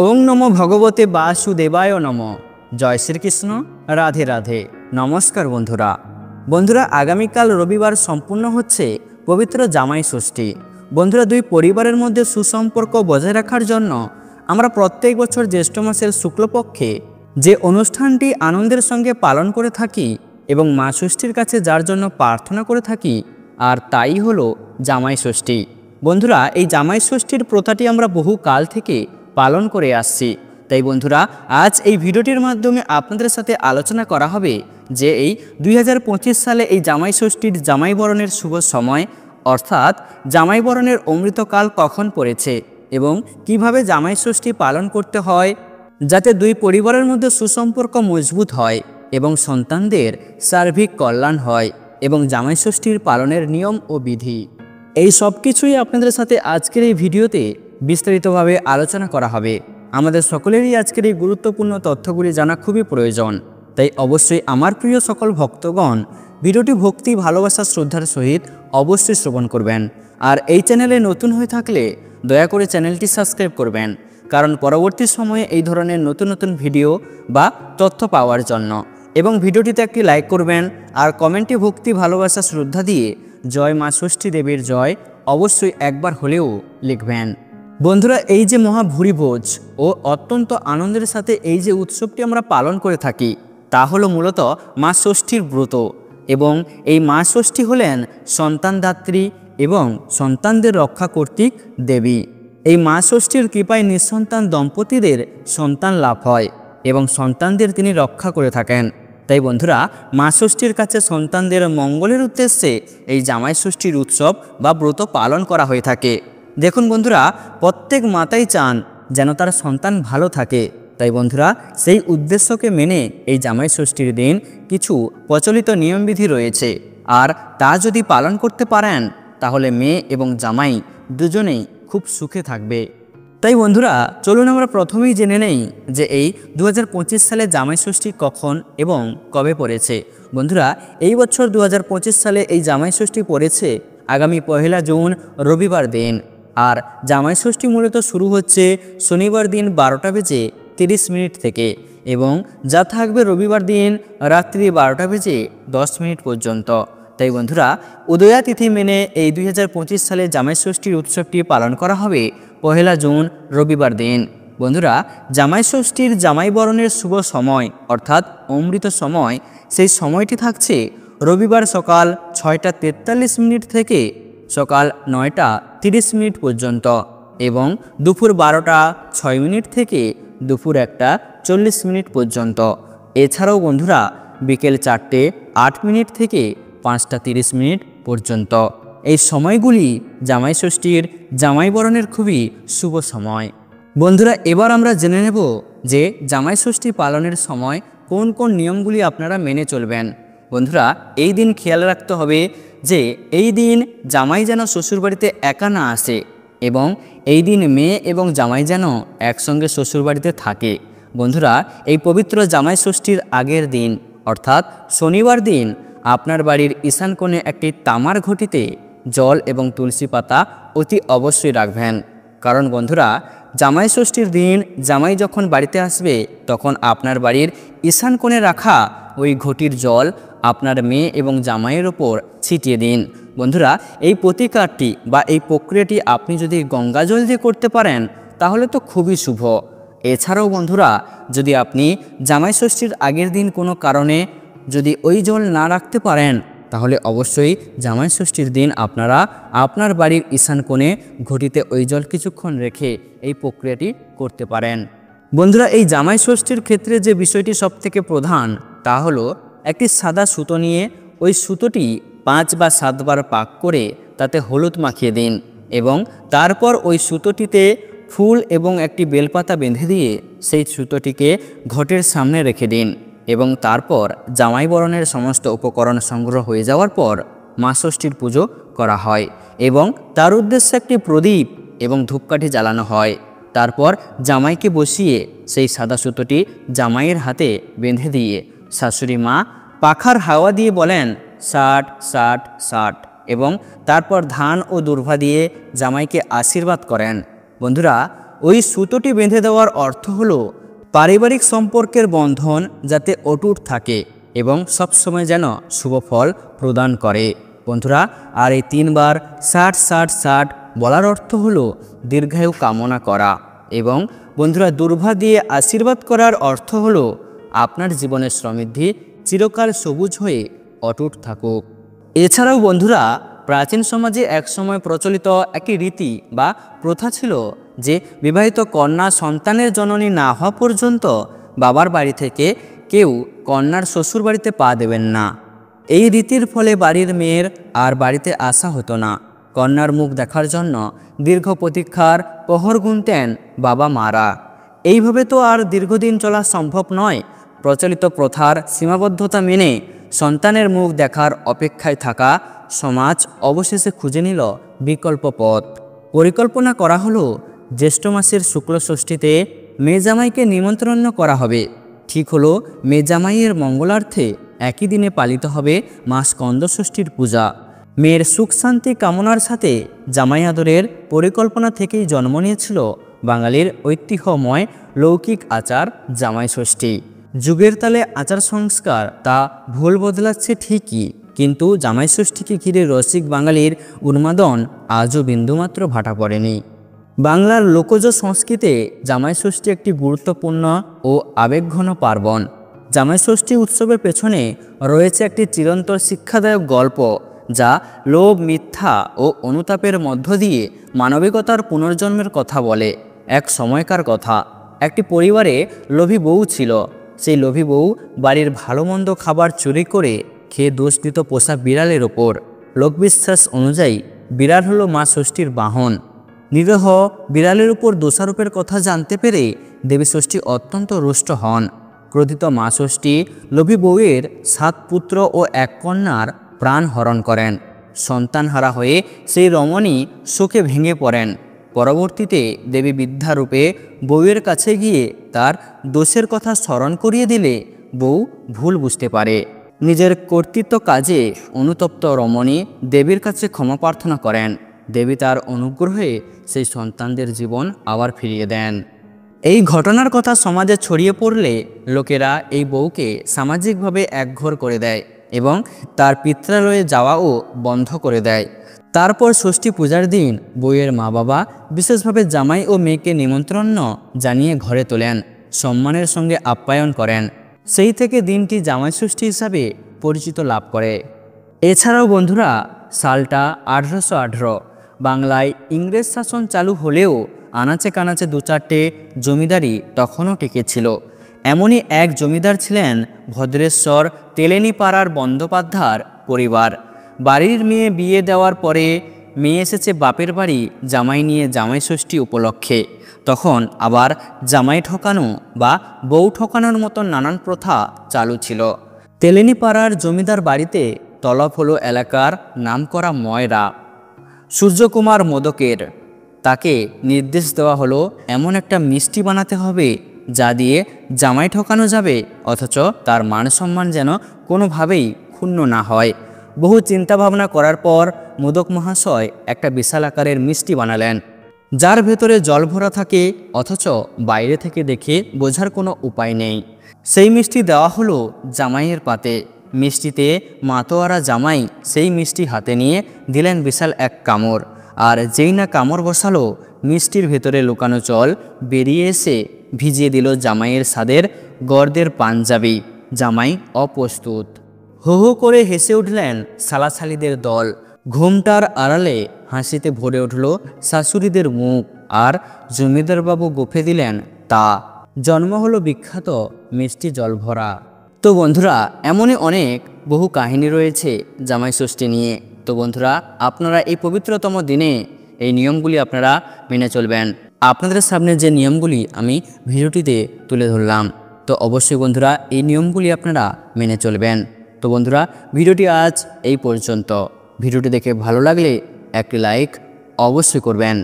ওং নমো ভগবতে বাসুদেবায় নমঃ। জয় শ্রীকৃষ্ণ। রাধে রাধে। নমস্কার বন্ধুরা আগামীকাল রবিবার সম্পূর্ণ হচ্ছে পবিত্র জামাই ষষ্ঠী। বন্ধুরা, দুই পরিবারের মধ্যে সুসম্পর্ক বজায় রাখার জন্য আমরা প্রত্যেক বছর জ্যৈষ্ঠ মাসের শুক্লপক্ষে যে অনুষ্ঠানটি আনন্দের সঙ্গে পালন করে থাকি এবং মা ষষ্ঠীর কাছে যার জন্য প্রার্থনা করে থাকি, আর তাই হলো জামাই ষষ্ঠী। বন্ধুরা, এই জামাই ষষ্ঠীর প্রথাটি আমরা বহু কাল থেকে পালন করে আসছি। তাই বন্ধুরা, আজ এই ভিডিওটির মাধ্যমে আপনাদের সাথে আলোচনা করা হবে যে এই 2025 সালে এই জামাই ষষ্ঠীর জামাই বরণের শুভ সময় অর্থাৎ জামাই বরণের অমৃতকাল কখন পড়েছে এবং কিভাবে জামাই ষষ্ঠী পালন করতে হয় যাতে দুই পরিবারের মধ্যে সুসম্পর্ক মজবুত হয় এবং সন্তানদের সার্বিক কল্যাণ হয় এবং জামাই ষষ্ঠীর পালনের নিয়ম ও বিধি, এই সব কিছুই আপনাদের সাথে আজকের এই ভিডিওতে বিস্তারিতভাবে আলোচনা করা হবে। আমাদের সকলেরই আজকের এই গুরুত্বপূর্ণ তথ্যগুলি জানা খুবই প্রয়োজন। তাই অবশ্যই আমার প্রিয় সকল ভক্তগণ ভিডিওটি ভক্তি, ভালোবাসা, শ্রদ্ধার সহিত অবশ্যই শ্রবণ করবেন। আর এই চ্যানেলে নতুন হয়ে থাকলে দয়া করে চ্যানেলটি সাবস্ক্রাইব করবেন, কারণ পরবর্তী সময়ে এই ধরনের নতুন নতুন ভিডিও বা তথ্য পাওয়ার জন্য। এবং ভিডিওটিতে একটি লাইক করবেন আর কমেন্টে ভক্তি, ভালোবাসা, শ্রদ্ধা দিয়ে জয় মা ষষ্ঠী দেবীর জয় অবশ্যই একবার হলেও লিখবেন। বন্ধুরা, এই যে মহাভুরিভোজ ও অত্যন্ত আনন্দের সাথে এই যে উৎসবটি আমরা পালন করে থাকি তা হলো মূলত মা ষষ্ঠীর ব্রত। এবং এই মা ষষ্ঠী হলেন সন্তানদাত্রী এবং সন্তানদের রক্ষা কর্তৃক দেবী। এই মা ষষ্ঠীর কৃপায় নিঃসন্তান দম্পতিদের সন্তান লাভ হয় এবং সন্তানদের তিনি রক্ষা করে থাকেন। তাই বন্ধুরা, মা ষষ্ঠীর কাছে সন্তানদের মঙ্গলের উদ্দেশ্যে এই জামাই ষষ্ঠীর উৎসব বা ব্রত পালন করা হয়ে থাকে। দেখুন বন্ধুরা, প্রত্যেক মাতাই চান যেন তার সন্তান ভালো থাকে। তাই বন্ধুরা, সেই উদ্দেশ্যকে মেনে এই জামাই ষষ্ঠীর দিন কিছু প্রচলিত নিয়মবিধি রয়েছে, আর তা যদি পালন করতে পারেন তাহলে মেয়ে এবং জামাই দুজনেই খুব সুখে থাকবে। তাই বন্ধুরা, চলুন আমরা প্রথমেই জেনে নেই যে এই 2025 সালে জামাই ষষ্ঠী কখন এবং কবে পড়েছে। বন্ধুরা, এই বছর 2025 সালে এই জামাই ষষ্ঠী পড়েছে আগামী 1 জুন রবিবার দিন। আর জামাই ষষ্ঠী মূলত শুরু হচ্ছে শনিবার দিন 12:30 থেকে এবং যা থাকবে রবিবার দিন রাত্রি 12:10 পর্যন্ত। তাই বন্ধুরা, উদয়া তিথি মেনে এই 2025 সালে জামাই ষষ্ঠীর উৎসবটি পালন করা হবে 1 জুন রবিবার দিন। বন্ধুরা, জামাই ষষ্ঠীর জামাই বরণের শুভ সময় অর্থাৎ অমৃত সময়, সেই সময়টি থাকছে রবিবার সকাল 6:43 থেকে সকাল 9:30 পর্যন্ত এবং দুপুর 12:06 থেকে দুপুর 1:40 পর্যন্ত। এছাড়াও বন্ধুরা, বিকেল 4:08 থেকে 5:30 পর্যন্ত। এই সময়গুলি জামাই ষষ্ঠীর জামাই বরণের খুবই শুভ সময়। বন্ধুরা, এবার আমরা জেনে নেব যে জামাই ষষ্ঠী পালনের সময় কোন কোন নিয়মগুলি আপনারা মেনে চলবেন। বন্ধুরা, এই দিন খেয়াল রাখতে হবে যে এই দিন জামাই যেন শ্বশুরবাড়িতে একা না আসে এবং এই দিন মেয়ে এবং জামাই যেন একসঙ্গে শ্বশুরবাড়িতে থাকে। বন্ধুরা, এই পবিত্র জামাই ষষ্ঠীর আগের দিন অর্থাৎ শনিবার দিন আপনার বাড়ির ঈশান কোণে একটি তামার ঘটিতে জল এবং তুলসী পাতা অতি অবশ্যই রাখবেন। কারণ বন্ধুরা, জামাই ষষ্ঠীর দিন জামাই যখন বাড়িতে আসবে তখন আপনার বাড়ির ঈশান কোণে রাখা ওই ঘটির জল আপনার মেয়ে এবং জামাইয়ের ওপর ছিটিয়ে দিন। বন্ধুরা, এই প্রতিকারটি বা এই প্রক্রিয়াটি আপনি যদি গঙ্গা জল দিয়ে করতে পারেন তাহলে তো খুবই শুভ। এছাড়াও বন্ধুরা, যদি আপনি জামাই ষষ্ঠীর আগের দিন কোনো কারণে যদি ওই জল না রাখতে পারেন তাহলে অবশ্যই জামাই ষষ্ঠীর দিন আপনারা আপনার বাড়ির ঈশান কোণে ঘটিতে ওই জল কিছুক্ষণ রেখে এই প্রক্রিয়াটি করতে পারেন। বন্ধুরা, এই জামাই ষষ্ঠীর ক্ষেত্রে যে বিষয়টি সবথেকে প্রধান তা হলো একটি সাদা সুতো নিয়ে ওই সুতোটি 5 বা 7 বার পাক করে তাতে হলুদ মাখিয়ে দিন এবং তারপর ওই সুতোটিতে ফুল এবং একটি বেলপাতা বেঁধে দিয়ে সেই সুতোটিকে ঘটের সামনে রেখে দিন এবং তারপর জামাই বরণের সমস্ত উপকরণ সংগ্রহ হয়ে যাওয়ার পর মা ষষ্ঠীর পুজো করা হয় এবং তার উদ্দেশ্যে একটি প্রদীপ এবং ধূপকাঠি জ্বালানো হয়। তারপর জামাইকে বসিয়ে সেই সাদা সুতোটি জামাইয়ের হাতে বেঁধে দিয়ে শাশুড়ি মা পাখার হাওয়া দিয়ে বলেন 60 60 60 এবং তারপর ধান ও দুর্ভা দিয়ে জামাইকে আশীর্বাদ করেন। বন্ধুরা, ওই সুতোটি বেঁধে দেওয়ার অর্থ হলো পারিবারিক সম্পর্কের বন্ধন যাতে অটুট থাকে এবং সবসময় যেন শুভ ফল প্রদান করে। বন্ধুরা, আর এই 3 বার 60-60-60 বলার অর্থ হলো দীর্ঘায়ু কামনা করা এবং বন্ধুরা দুর্ভা দিয়ে আশীর্বাদ করার অর্থ হলো আপনার জীবনের সমৃদ্ধি চিরকাল সবুজ হয়ে অটুট থাকুক। এছাড়াও বন্ধুরা, প্রাচীন সমাজে একসময় প্রচলিত একটি রীতি বা প্রথা ছিল যে বিবাহিত কন্যা সন্তানের জননী না হওয়া পর্যন্ত বাবার বাড়ি থেকে কেউ কন্যার শ্বশুর বাড়িতে পা দেবেন না। এই রীতির ফলে বাড়ির মেয়ের আর বাড়িতে আসা হতো না। কন্যার মুখ দেখার জন্য দীর্ঘ প্রতীক্ষার প্রহর গুনতেন বাবা মারা। এইভাবে তো আর দীর্ঘদিন চলা সম্ভব নয়। প্রচলিত প্রথার সীমাবদ্ধতা মেনে সন্তানের মুখ দেখার অপেক্ষায় থাকা সমাজ অবশেষে খুঁজে নিল বিকল্প পথ। পরিকল্পনা করা হলো জ্যৈষ্ঠ মাসের শুক্ল ষষ্ঠীতে মেয়ে জামাইকে নিমন্ত্রণ করা হবে। ঠিক হলো মেয়ে জামাইয়ের মঙ্গলার্থে একই দিনে পালিত হবে মা স্কন্দ ষষ্ঠীর পূজা। মেয়ের সুখ শান্তি কামনার সাথে জামাই আদরের পরিকল্পনা থেকেই জন্ম নিয়েছিল বাঙালির ঐতিহ্যময় লৌকিক আচার জামাই ষষ্ঠী। যুগের তালে আচার সংস্কার তা ভুল বদলাচ্ছে ঠিকই, কিন্তু জামাই ষষ্ঠীকে ঘিরে রসিক বাঙালির উন্মাদন আজও বিন্দুমাত্র ভাটা পড়েনি। বাংলার লোকজ সংস্কৃতিতে জামাই ষষ্ঠী একটি গুরুত্বপূর্ণ ও আবেগঘন পার্বণ। জামাই ষষ্ঠী উৎসবের পেছনে রয়েছে একটি চিরন্তন শিক্ষাদায়ক গল্প, যা লোভ, মিথ্যা ও অনুতাপের মধ্য দিয়ে মানবিকতার পুনর্জন্মের কথা বলে। এক সময়কার কথা, একটি পরিবারে লোভী বউ ছিল। সেই লোভী বউ বাড়ির ভালো মন্দ খাবার চুরি করে খেয়ে দোষ দিত পোষা বিড়ালের ওপর। লোকবিশ্বাস অনুযায়ী বিড়াল হলো মা ষষ্ঠীর বাহন। নিরীহ বিড়ালের উপর দোষারোপের কথা জানতে পেরে দেবী ষষ্ঠী অত্যন্ত রুষ্ট হন। ক্রোধিত মা ষষ্ঠী লোভী বউয়ের 7 পুত্র ও 1 কন্যার প্রাণ হরণ করেন। সন্তানহারা হয়ে সেই রমণী শোকে ভেঙে পড়েন। পরবর্তীতে দেবী বিদ্যারূপে বউয়ের কাছে গিয়ে তার দোষের কথা স্মরণ করিয়ে দিলে বউ ভুল বুঝতে পারে। নিজের কর্তৃত্ব কাজে অনুতপ্ত রমণী দেবীর কাছে ক্ষমা প্রার্থনা করেন। দেবী তার অনুগ্রহে সেই সন্তানদের জীবন আবার ফিরিয়ে দেন। এই ঘটনার কথা সমাজে ছড়িয়ে পড়লে লোকেরা এই বউকে সামাজিকভাবে একঘর করে দেয় এবং তার পিত্রালয়ে যাওয়াও বন্ধ করে দেয়। তারপর ষষ্ঠী পূজার দিন বউয়ের মা বাবা বিশেষভাবে জামাই ও মেয়েকে নিমন্ত্রণ জানিয়ে ঘরে তোলেন, সম্মানের সঙ্গে আপ্যায়ন করেন। সেই থেকে দিনটি জামাই ষষ্ঠী হিসাবে পরিচিত লাভ করে। এছাড়াও বন্ধুরা, সালটা 1818। বাংলায় ইংরেজ শাসন চালু হলেও আনাচে কানাচে 2-4টে জমিদারি তখনও টিকেছিল। এমনই এক জমিদার ছিলেন ভদ্রেশ্বর তেলেনীপাড়ার বন্দ্যোপাধ্যায়ের পরিবার। বাড়ির মেয়ে বিয়ে দেওয়ার পরে মেয়ে এসেছে বাপের বাড়ি জামাই নিয়ে জামাই ষষ্ঠী উপলক্ষে। তখন আবার জামাই ঠকানো বা বউ ঠকানোর মতো নানান প্রথা চালু ছিল। তেলেনীপাড়ার জমিদার বাড়িতে তলব হলো এলাকার নামকরা ময়রা সূর্যকুমার মোদকের। তাকে নির্দেশ দেওয়া হলো এমন একটা মিষ্টি বানাতে হবে যা দিয়ে জামাই ঠকানো যাবে, অথচ তার মান সম্মান যেন কোনোভাবেই ক্ষুণ্ণ না হয়। বহু চিন্তাভাবনা করার পর মোদক মহাশয় একটা বিশাল আকারের মিষ্টি বানালেন, যার ভেতরে জল ভরা থাকে, অথচ বাইরে থেকে দেখে বোঝার কোনো উপায় নেই। সেই মিষ্টি দেওয়া হলো জামাইয়ের পাতে। মিষ্টিতে মাতোয়ারা জামাই সেই মিষ্টি হাতে নিয়ে দিলেন বিশাল এক কামড়, আর যেই না কামড় বসালো, মিষ্টির ভেতরে লুকানো জল বেরিয়ে এসে ভিজিয়ে দিল জামাইয়ের স্বাদের গর্দের পাঞ্জাবি। জামাই অপ্রস্তুত। হো হো করে হেসে উঠলেন সালাসালিদের দল। ঘুমটার আড়ালে হাসিতে ভরে উঠল শাশুড়িদের মুখ, আর জমিদারবাবু গোফে দিলেন তা। জন্ম হলো বিখ্যাত মিষ্টি জল ভরা। তো বন্ধুরা, এমনই অনেক বহু কাহিনী রয়েছে জামাই ষষ্ঠী নিয়ে। তো বন্ধুরা, আপনারা এই পবিত্রতম দিনে এই নিয়মগুলি আপনারা মেনে চলবেন। আপনাদের সামনে যে নিয়মগুলি আমি ভিডিওটিতে তুলে ধরলাম, তো অবশ্যই বন্ধুরা এই নিয়মগুলি আপনারা মেনে চলবেন। তো বন্ধুরা, ভিডিওটি আজ এই পর্যন্ত। ভিডিওটি দেখে ভালো লাগলে একটি লাইক অবশ্যই করবেন।